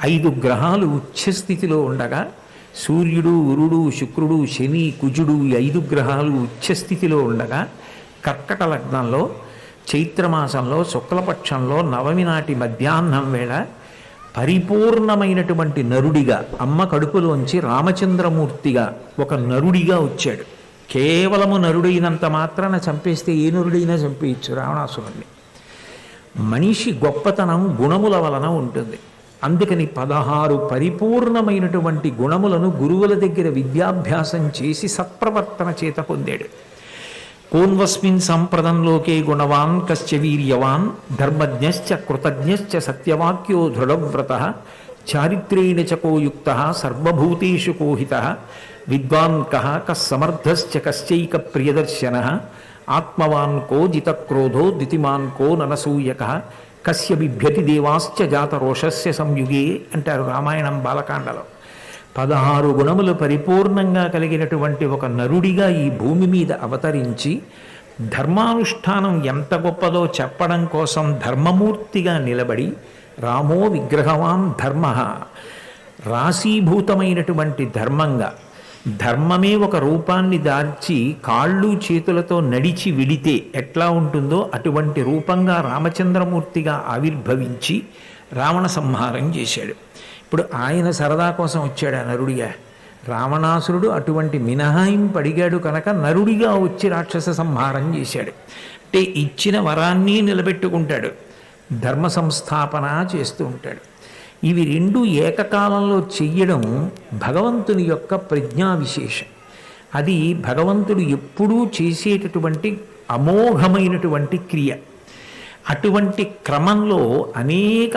5 గ్రహాలు ఉచ్ఛస్థితిలో ఉండగా సూర్యుడు, గురుడు, శుక్రుడు, శని, కుజుడు ఈ 5 గ్రహాలు ఉచ్ఛస్థితిలో ఉండగా కర్కట లగ్నంలో చైత్రమాసంలో శుక్లపక్షంలో నవమి నాటి మధ్యాహ్నం వేళ పరిపూర్ణమైనటువంటి నరుడిగా అమ్మ కడుపులోంచి రామచంద్రమూర్తిగా ఒక నరుడిగా వచ్చాడు. కేవలము నరుడైనంత మాత్రాన చంపేస్తే ఏ నరుడైనా చంపేయచ్చు రావణాసురుణ్ణి. మనిషి గొప్పతనం గుణముల వలన ఉంటుంది. అందుకని 16 పరిపూర్ణమైనటువంటి గుణములను గురువుల దగ్గర విద్యాభ్యాసం చేసి సత్ప్రవర్తన చేత పొందాడు. కోన్వస్మిన్ సంప్రదంలోకే గుణవాన్ కశ్చ వీర్యవాన్ ధర్మజ్ఞశ్చ కృతజ్ఞశ్చ సత్యవాక్యో దృఢవ్రతః చారిత్రేణ చకోయుక్త సర్వభూతేషు కోహితః విద్వాన్ కః సమర్థశ్చ కశ్చైక ప్రియదర్శనః ఆత్మవాన్ కో జితక్రోధో ద్యుతిమాన్ కో ననసూయకః కస్య బిభ్యతి దేవాశ్చ జాతరోషస్య సంయుగే అంటారు రామాయణం బాలకాండలో. 16 గుణములు పరిపూర్ణంగా కలిగినటువంటి ఒక నరుడిగా ఈ భూమి మీద అవతరించి ధర్మానుష్ఠానం ఎంత గొప్పదో చెప్పడం కోసం ధర్మమూర్తిగా నిలబడి రామో విగ్రహవాన్ ధర్మ రాశీభూతమైనటువంటి ధర్మంగా ధర్మమే ఒక రూపాన్ని దాల్చి కాళ్ళు చేతులతో నడిచి విడితే ఎట్లా ఉంటుందో అటువంటి రూపంగా రామచంద్రమూర్తిగా ఆవిర్భవించి రావణ సంహారం చేశాడు. ఇప్పుడు ఆయన సరదా కోసం వచ్చాడు ఆ నరుడిగా. రావణాసురుడు అటువంటి మినహాయింపు అడిగాడు కనుక నరుడిగా వచ్చి రాక్షస సంహారం చేశాడు. అంటే ఇచ్చిన వరాన్ని నిలబెట్టుకుంటాడు, ధర్మ సంస్థాపన చేస్తూ ఉంటాడు. ఇవి రెండు ఏకకాలంలో చెయ్యడం భగవంతుని యొక్క ప్రజ్ఞా విశేషం. అది భగవంతుడు ఎప్పుడూ చేసేటటువంటి అమోఘమైనటువంటి క్రియ. అటువంటి క్రమంలో అనేక